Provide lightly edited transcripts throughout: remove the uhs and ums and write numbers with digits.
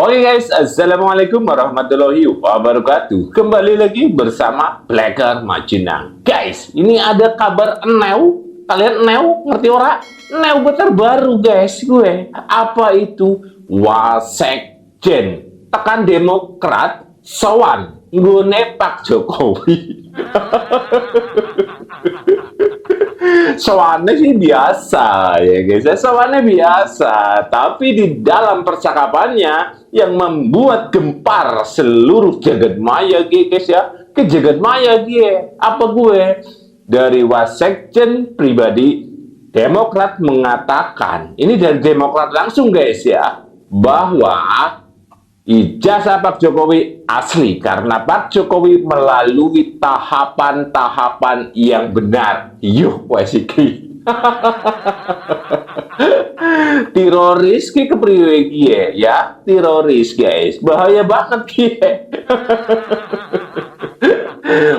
Oke guys, Assalamualaikum warahmatullahi wabarakatuh. Kembali lagi bersama Blacker Majinang. Guys, ini ada kabar eneu. Kalian eneu ngerti ora? Eneu terbaru guys gue. Apa itu? Wasekjen tekan Demokrat sowan nggone Pak Jokowi. Soalnya sih biasa ya guys, soalnya biasa, tapi di dalam percakapannya yang membuat gempar seluruh jagat maya guys ya, ke jagat maya dia, apa gue dari Wasekjen pribadi Demokrat mengatakan, ini dari Demokrat langsung guys ya, bahwa ijazah Pak Jokowi asli karena Pak Jokowi melalui tahapan-tahapan yang benar. Yuh, wasiki. Teroris ki kepriwe ya, teroris guys. Bahaya banget kie.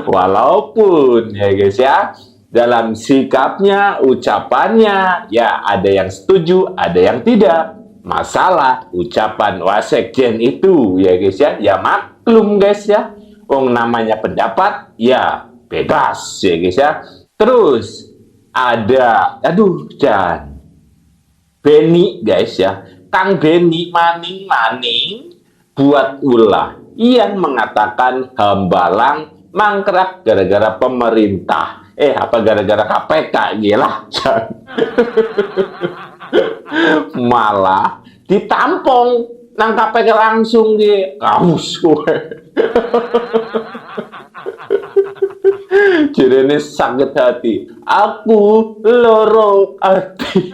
Walaupun ya guys ya, dalam sikapnya, ucapannya ya ada yang setuju, ada yang tidak. Masalah ucapan Wasekjen itu ya guys ya, ya maklum guys ya, namanya pendapat ya bebas ya guys ya. Terus ada Jan Beni guys ya, Kang Beni maning buat ulah yang mengatakan Hambalang mangkrak gara-gara pemerintah, apa gara-gara KPK gila. Malah ditampung nang KPK langsung di kamus gue. Jadi ini sakit hati, aku loro hati.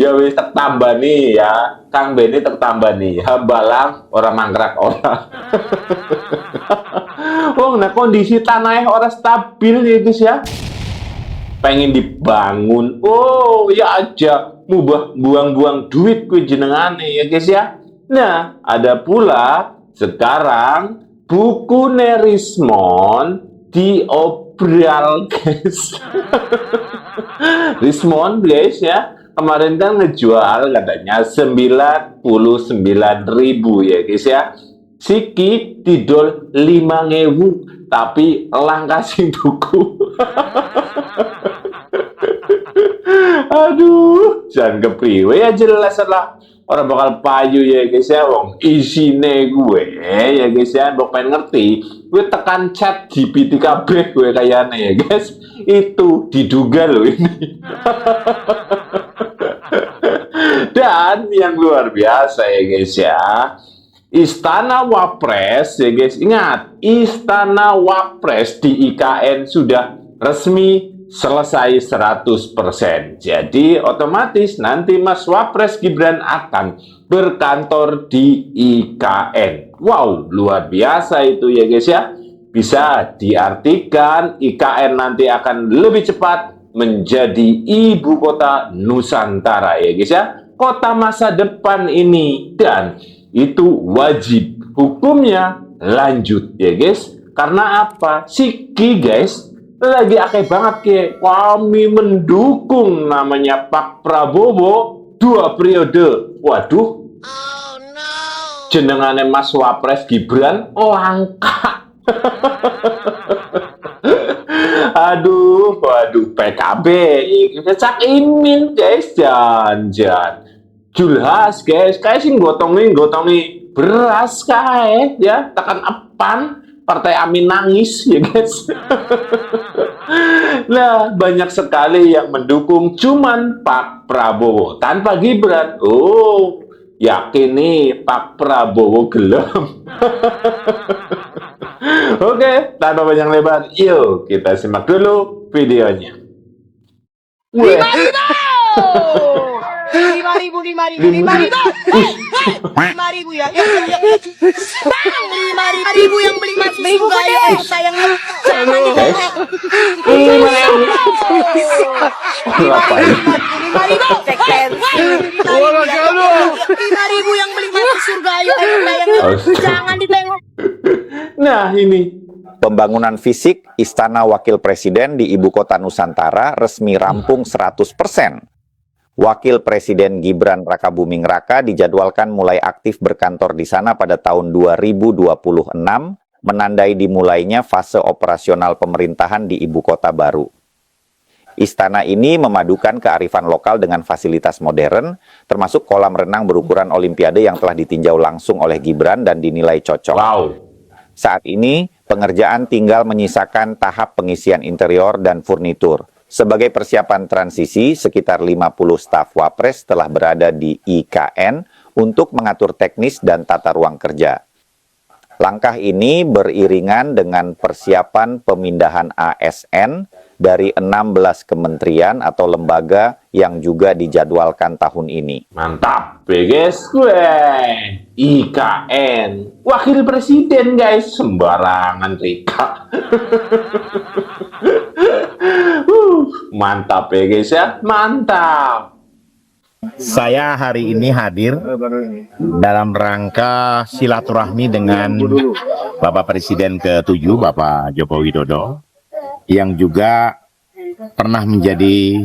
Ya wis tertambah nih ya, Kang Beni tertambah nih, Hambalang orang mangkrak orang. Nah kondisi tanahnya orang stabil ya guys ya, pengen dibangun, ya aja mubah buang-buang duit gue jenengane ya guys ya. Nah ada pula sekarang buku Rismon diobral guys. Rismon guys ya, kemarin kan ngejual katanya 99.000 ya guys ya. Siki didol 5.000 tapi lang kasih buku. Aduh, jangan kepriwe ya jelas lah. Orang bakal payu ya guys ya, wong isine gue ya guys ya, mbok pengen ngerti, gue tekan chat GPT kabeh gue kayaknya ya guys. Itu diduga loh ini. Dan yang luar biasa ya guys ya, Istana Wapres ya guys, ingat Istana Wapres di IKN sudah resmi selesai 100%. Jadi otomatis nanti Mas Wapres Gibran akan berkantor di IKN. Wow, luar biasa itu ya guys ya. Bisa diartikan IKN nanti akan lebih cepat menjadi ibu kota Nusantara ya guys ya. Kota masa depan ini, dan itu wajib hukumnya lanjut ya guys. Karena apa? Siki guys lagi akeh banget ke kami mendukung namanya Pak Prabowo 2 periode. Waduh, jenengane Mas Wapres Gibran langka. Aduh, PKB cak imin guys, jangan Julhas guys, kayak sih gotongi beras kayak ya, tekan apan Partai Amin nangis ya guys. Nah, banyak sekali yang mendukung cuman Pak Prabowo tanpa Gibran. Yakin nih Pak Prabowo gelem. Oke, tanpa banyak lebar, yuk kita simak dulu videonya. 5.000 ya. Bang, 5.000 yang beli mas surga ya sayangnya. Jangan ditengok. 5.000 yang beli mas surga ya sayangnya. Jangan ditengok. Nah, ini pembangunan fisik Istana Wakil Presiden di Ibu Kota Nusantara resmi rampung 100%. Wakil Presiden Gibran Rakabuming Raka dijadwalkan mulai aktif berkantor di sana pada tahun 2026, menandai dimulainya fase operasional pemerintahan di ibu kota baru. Istana ini memadukan kearifan lokal dengan fasilitas modern, termasuk kolam renang berukuran Olimpiade yang telah ditinjau langsung oleh Gibran dan dinilai cocok. Wow. Saat ini, pengerjaan tinggal menyisakan tahap pengisian interior dan furnitur. Sebagai persiapan transisi, sekitar 50 staf Wapres telah berada di IKN untuk mengatur teknis dan tata ruang kerja. Langkah ini beriringan dengan persiapan pemindahan ASN dari 16 kementerian atau lembaga yang juga dijadwalkan tahun ini. Mantap, guys. Gue IKN, Wakil Presiden, guys. Sembarangan, Rika. Mantap ya, guys ya. Mantap. Saya hari ini hadir dalam rangka silaturahmi dengan Bapak Presiden ke-7, Bapak Joko Widodo, yang juga pernah menjadi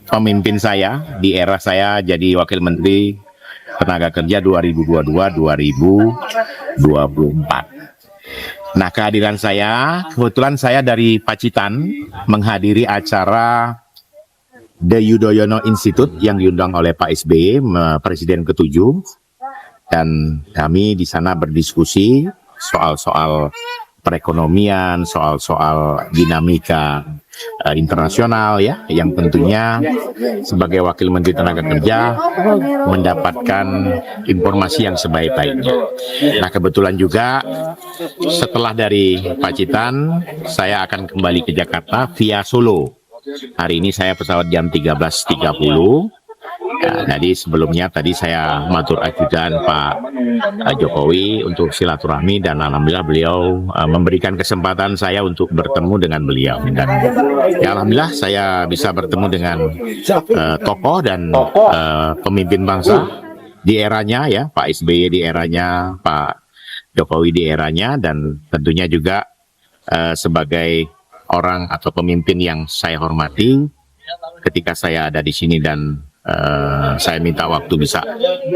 pemimpin saya di era saya jadi Wakil Menteri Tenaga Kerja 2022-2024. Nah, kehadiran saya, kebetulan saya dari Pacitan menghadiri acara The Yudhoyono Institute yang diundang oleh Pak SBY, Presiden ke-7, dan kami di sana berdiskusi soal-soal perekonomian, soal-soal dinamika internasional ya, yang tentunya sebagai Wakil Menteri Tenaga Kerja mendapatkan informasi yang sebaik-baiknya. Nah, kebetulan juga setelah dari Pacitan, saya akan kembali ke Jakarta via Solo. Hari ini saya pesawat jam 13.30. Ya, jadi sebelumnya tadi saya matur ajudan Pak Jokowi untuk silaturahmi, dan alhamdulillah beliau memberikan kesempatan saya untuk bertemu dengan beliau, dan ya alhamdulillah saya bisa bertemu dengan tokoh dan pemimpin bangsa di eranya ya, Pak SBY di eranya, Pak Jokowi di eranya, dan tentunya juga sebagai orang atau pemimpin yang saya hormati ketika saya ada di sini, dan saya minta waktu bisa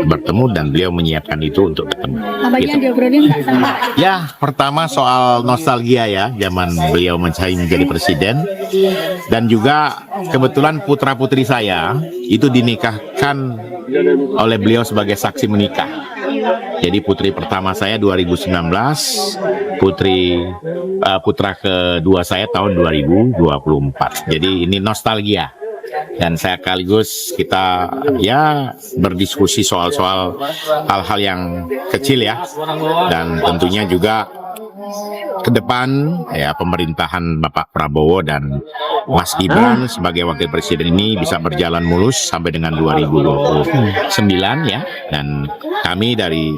bertemu dan beliau menyiapkan itu untuk ketemu. Apa yang diobrolin Pak sama? Ya, pertama soal nostalgia ya, zaman beliau menjadi presiden, dan juga kebetulan putra putri saya itu dinikahkan oleh beliau sebagai saksi menikah. Jadi putri pertama saya 2019, putra kedua saya tahun 2024. Jadi ini nostalgia. Dan saya sekaligus kita ya berdiskusi soal-soal hal-hal yang kecil ya, dan tentunya juga ke depan ya pemerintahan Bapak Prabowo dan Mas Gibran sebagai Wakil Presiden ini bisa berjalan mulus sampai dengan 2029 ya, dan kami dari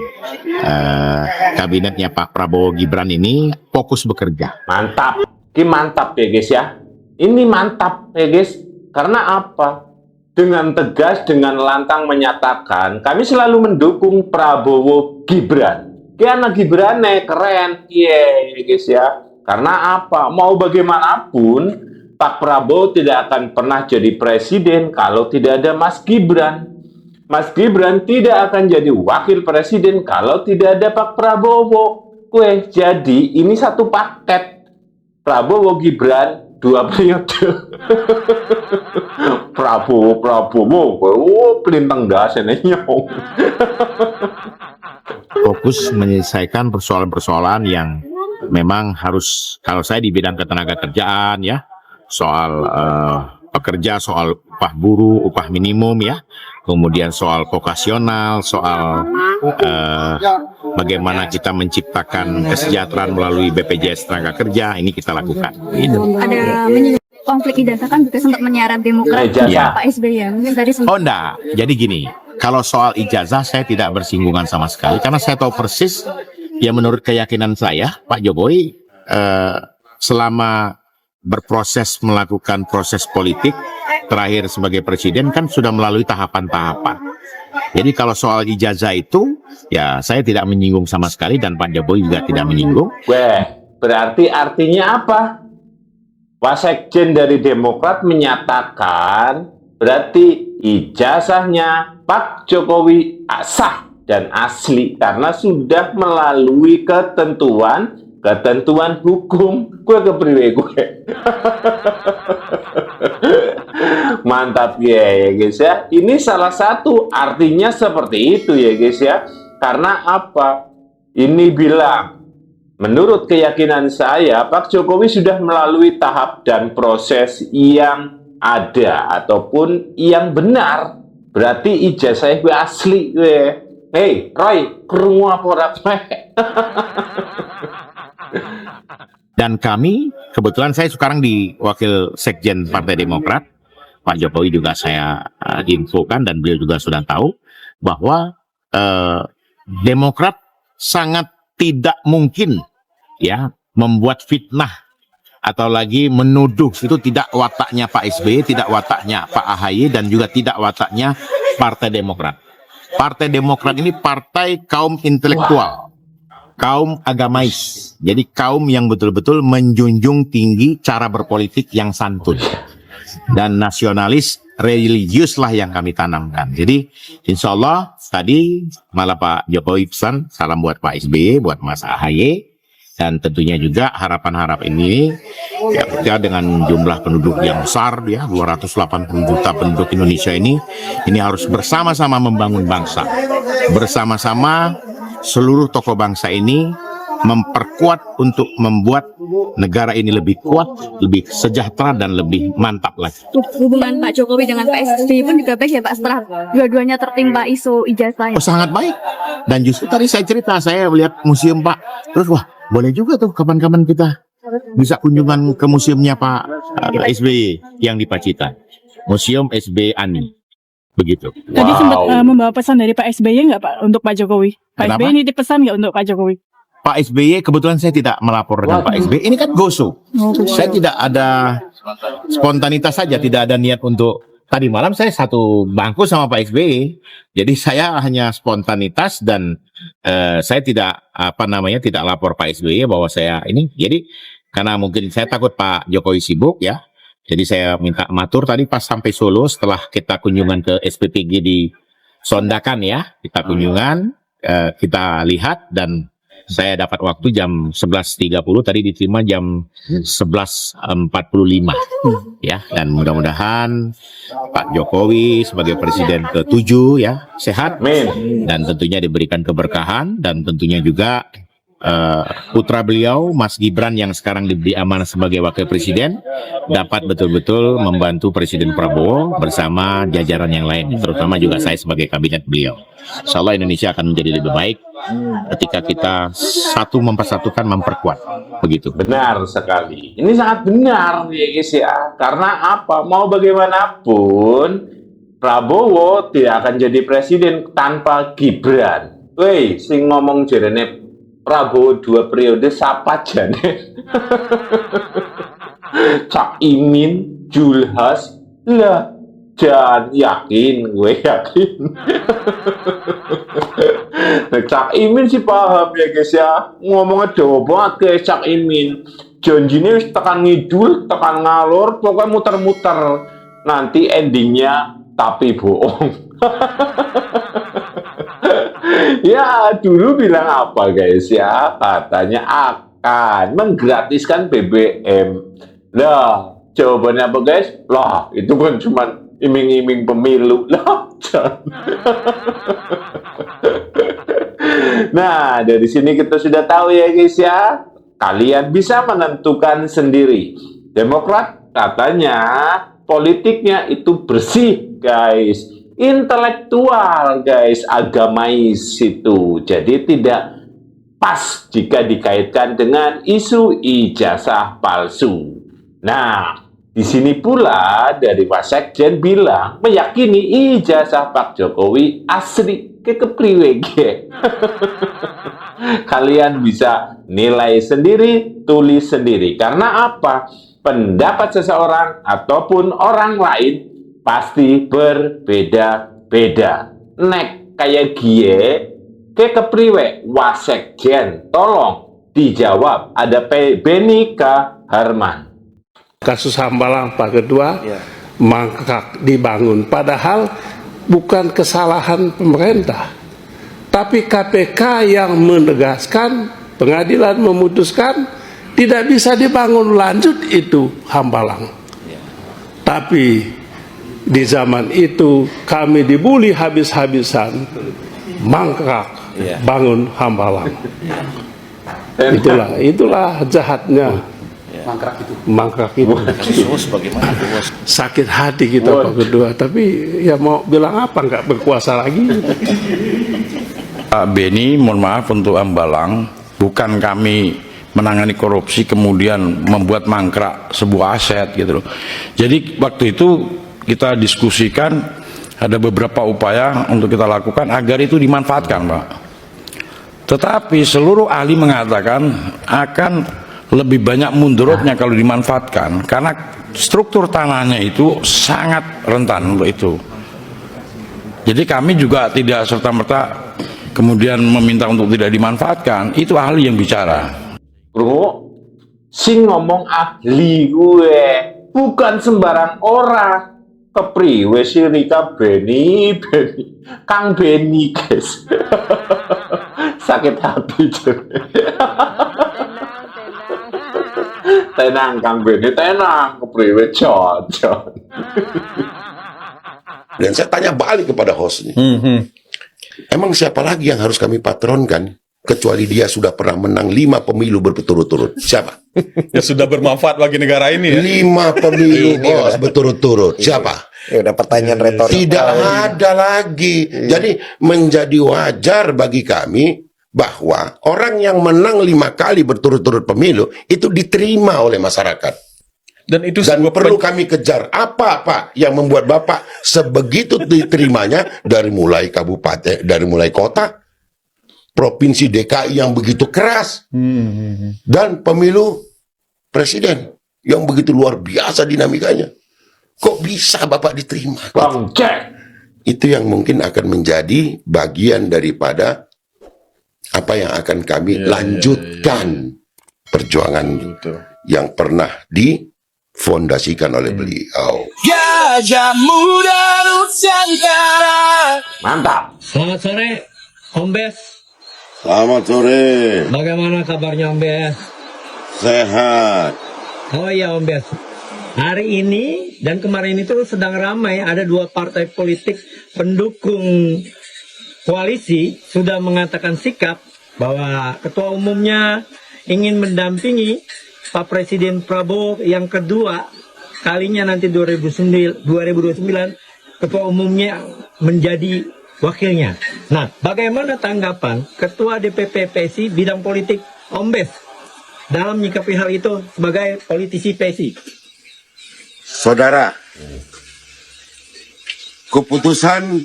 kabinetnya Pak Prabowo Gibran ini fokus bekerja. Mantap. Ini mantap ya, guys ya. Ini mantap ya, guys. Karena apa? Dengan tegas, dengan lantang menyatakan, kami selalu mendukung Prabowo Gibran. Karena Gibran keren, guys ya. Karena apa? Mau bagaimanapun, Pak Prabowo tidak akan pernah jadi presiden kalau tidak ada Mas Gibran. Mas Gibran tidak akan jadi wakil presiden kalau tidak ada Pak Prabowo. Jadi ini satu paket. Prabowo Gibran 2 periode. Prabowo, pelintang das ini nyong. Fokus menyelesaikan persoalan-persoalan yang memang harus, kalau saya di bidang ketenaga kerjaan ya, soal pekerja, soal upah buruh, upah minimum ya, kemudian soal vokasional, soal bagaimana kita menciptakan kesejahteraan melalui BPJS Tenaga Kerja, ini kita lakukan. Gitu. Ada menyinggung konflik ijazah kan juga sempat menyeret Demokrat Ya. Pak SBY ya. Mungkin tadi sempat. Oh enggak, jadi gini, kalau soal ijazah saya tidak bersinggungan sama sekali, karena saya tahu persis, ya menurut keyakinan saya, Pak Jokowi selama berproses melakukan proses politik, terakhir sebagai presiden kan sudah melalui tahapan-tahapan. Jadi kalau soal ijazah itu, ya saya tidak menyinggung sama sekali, dan Pak Jokowi juga tidak menyinggung. Berarti artinya apa? Wasekjen dari Demokrat menyatakan, berarti ijazahnya Pak Jokowi sah dan asli karena sudah melalui ketentuan hukum. Gue kepriwe gue. Mantap ya guys ya. Ini salah satu artinya seperti itu ya guys ya. Karena apa? Ini bilang, menurut keyakinan saya, Pak Jokowi sudah melalui tahap dan proses yang ada ataupun yang benar. Berarti ijazah gue asli gue. Hei, Roy, krungu apa ora? Dan kami, kebetulan saya sekarang di Wakil Sekjen Partai Demokrat, Pak Jokowi juga saya infokan dan beliau juga sudah tahu bahwa Demokrat sangat tidak mungkin ya membuat fitnah atau lagi menuduh. Itu tidak wataknya Pak SBY, tidak wataknya Pak AHY, dan juga tidak wataknya Partai Demokrat. Partai Demokrat ini partai kaum intelektual, kaum agamais. Jadi kaum yang betul-betul menjunjung tinggi cara berpolitik yang santun. Dan nasionalis religius lah yang kami tanamkan. Jadi insya Allah tadi malah Pak Jokowi pesan salam buat Pak SBY, buat Mas AHY, dan tentunya juga harapan-harapan ini ya dengan jumlah penduduk yang besar ya 280 juta penduduk Indonesia ini harus bersama-sama membangun bangsa, bersama-sama seluruh tokoh bangsa ini memperkuat untuk membuat negara ini lebih kuat, lebih sejahtera, dan lebih mantap lagi. Hubungan Pak Jokowi dengan Pak SBY pun juga baik ya Pak, setelah dua-duanya tertimpa isu ijazah. Oh, sangat baik. Dan justru tadi saya cerita, saya lihat museum Pak, terus wah boleh juga tuh kapan-kapan kita bisa kunjungan ke museumnya Pak SBY yang di Pacitan, Museum SBY Ani. Begitu. Tadi sempat membawa pesan dari Pak SBY nggak Pak untuk Pak Jokowi? Pak Kenapa? SBY ini dipesan nggak untuk Pak Jokowi? Pak SBY, kebetulan saya tidak melapor dengan Pak SBY. Ini kan go-show. Saya tidak ada spontanitas saja, tidak ada niat untuk. Tadi malam saya satu bangku sama Pak SBY. Jadi saya hanya spontanitas dan saya tidak tidak lapor Pak SBY bahwa saya ini. Jadi karena mungkin saya takut Pak Jokowi sibuk ya. Jadi saya minta matur tadi pas sampai Solo setelah kita kunjungan ke SPPG di Sondakan ya. Kita kunjungan, kita lihat dan saya dapat waktu jam 11.30, tadi diterima jam 11.45 ya, dan mudah-mudahan Pak Jokowi sebagai presiden ke-7 ya sehat. Amin. Dan tentunya diberikan keberkahan, dan tentunya juga putra beliau Mas Gibran yang sekarang diberi amanah sebagai wakil presiden dapat betul-betul membantu Presiden Prabowo bersama jajaran yang lain, terutama juga saya sebagai kabinet beliau. Insya Allah Indonesia akan menjadi lebih baik ketika kita satu mempersatukan, memperkuat. Begitu. Benar sekali. Ini sangat benar ya guys ya. Karena apa? Mau bagaimanapun Prabowo tidak akan jadi presiden tanpa Gibran. Woi, sing ngomong jerene Prabowo 2 periode siapa jane? Cak Imin, Julhas, lah jangan yakin, gue yakin. Cak Imin sih paham ya guys ya, ngomongnya Jawa banget ke Cak Imin. Janjinya tekan ngidul, tekan ngalor, pokoknya muter-muter. Nanti endingnya tapi bohong. Ya dulu bilang apa guys ya, katanya akan menggratiskan BBM. Lah jawabannya apa guys? Lah itu kan cuma iming-iming pemilu lah. Nah dari sini kita sudah tahu ya guys ya, kalian bisa menentukan sendiri. Demokrat katanya politiknya itu bersih guys, intelektual guys, agamais itu. Jadi tidak pas jika dikaitkan dengan isu ijazah palsu. Nah, di sini pula dari Pak Sekjen bilang meyakini ijazah Pak Jokowi asli. Kepriwe. Kalian bisa nilai sendiri, tulis sendiri. Karena apa? Pendapat seseorang ataupun orang lain pasti berbeda-beda. Nek kayak gie, kepriwe Wasekjen, tolong dijawab. Ada Benika Harman. Kasus Hambalang Pak Kedua mangkrak dibangun. Padahal bukan kesalahan pemerintah, tapi KPK yang menegaskan, pengadilan memutuskan tidak bisa dibangun lanjut itu Hambalang. Tapi di zaman itu kami dibully habis-habisan, mangkrak bangun Hambalang. Itulah jahatnya mangkrak itu. Sakit hati kita Pak Kedua, tapi ya mau bilang apa, nggak berkuasa lagi. Pak Beni, mohon maaf untuk Hambalang, bukan kami menangani korupsi kemudian membuat mangkrak sebuah aset gitu loh. Jadi waktu itu kita diskusikan ada beberapa upaya untuk kita lakukan agar itu dimanfaatkan, Pak. Tetapi seluruh ahli mengatakan akan lebih banyak mundurutnya kalau dimanfaatkan karena struktur tanahnya itu sangat rentan untuk itu. Jadi kami juga tidak serta-merta kemudian meminta untuk tidak dimanfaatkan, itu ahli yang bicara. Bro, sing ngomong ahli gue, bukan sembarang orang. Kepriwe si Rika Beni, Kang Beni guys. Sakit hati tenang Kang Beni, tenang. Kepriwe John. Dan saya tanya balik kepada hostnya, emang siapa lagi yang harus kami patronkan kecuali dia sudah pernah menang 5 pemilu berturut-turut? Siapa? Ya sudah bermanfaat bagi negara ini ya. 5 pemilu bos berturut-turut. Siapa? Ya udah pertanyaan retorik. Tidak ada lagi. Jadi menjadi wajar bagi kami bahwa orang yang menang 5 kali berturut-turut pemilu itu diterima oleh masyarakat. Dan perlu kami kejar apa Pak yang membuat Bapak sebegitu diterimanya dari mulai kabupaten, dari mulai kota, provinsi DKI yang begitu keras, dan pemilu presiden yang begitu luar biasa dinamikanya. Kok bisa Bapak diterima? Bang Cek. Itu yang mungkin akan menjadi bagian daripada apa yang akan kami lanjutkan perjuangan yang pernah difondasikan oleh beliau. Gajah Muda Nusantara. Mantap. Selamat sore, Om Bes. Selamat sore. Bagaimana kabarnya Om Bes? Sehat. Oh iya Om Bes. Hari ini dan kemarin itu sedang ramai, ada 2 partai politik pendukung koalisi sudah mengatakan sikap bahwa ketua umumnya ingin mendampingi Pak Presiden Prabowo yang kedua kalinya nanti 2029 ketua umumnya menjadi wakilnya. Nah, bagaimana tanggapan Ketua DPP PSI bidang politik Om Bes dalam menyikapi hal itu sebagai politisi PSI? Saudara, keputusan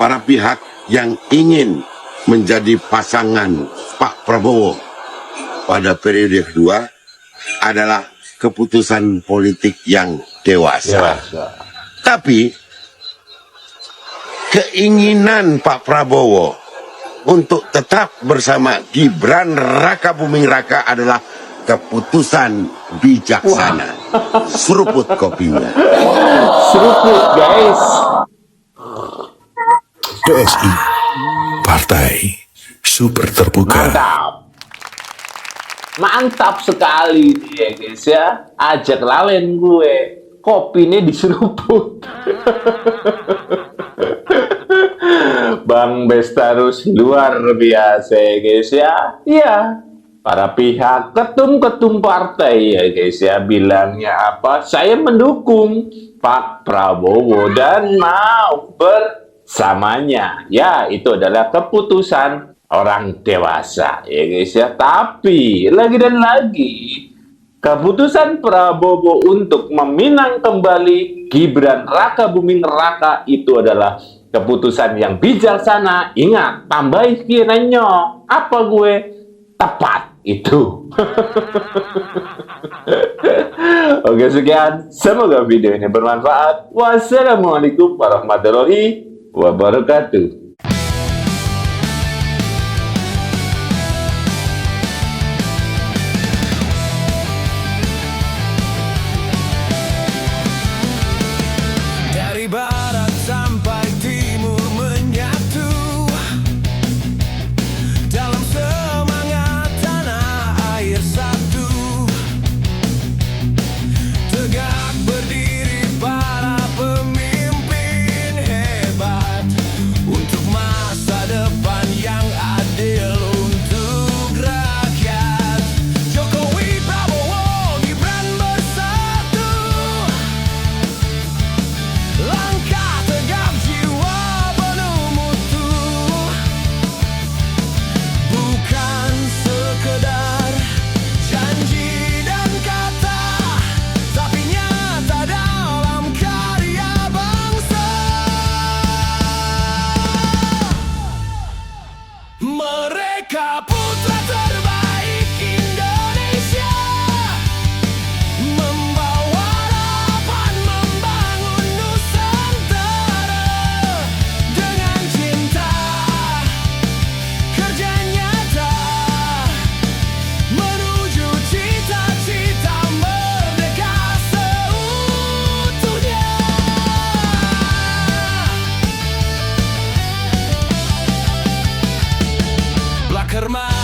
para pihak yang ingin menjadi pasangan Pak Prabowo pada periode kedua adalah keputusan politik yang dewasa. Tapi keinginan Pak Prabowo untuk tetap bersama Gibran Raka Buming Raka adalah keputusan bijaksana. Seruput kopinya. Seruput guys. PSI, partai super terbuka. Mantap sekali ya guys ya. Ajak lalen gue, kopinya diseruput. Bang Bestarus luar biasa ya guys ya. Iya, para pihak ketum-ketum partai ya guys ya bilangnya apa? Saya mendukung Pak Prabowo dan mau bersamanya. Ya, itu adalah keputusan orang dewasa ya guys ya. Tapi lagi dan lagi keputusan Prabowo untuk meminang kembali Gibran Raka Buming Raka itu adalah keputusan yang bijaksana. Ingat, tambah kiranya apa gue tepat itu. Oke, sekian. Semoga video ini bermanfaat. Wassalamualaikum warahmatullahi wabarakatuh. Herman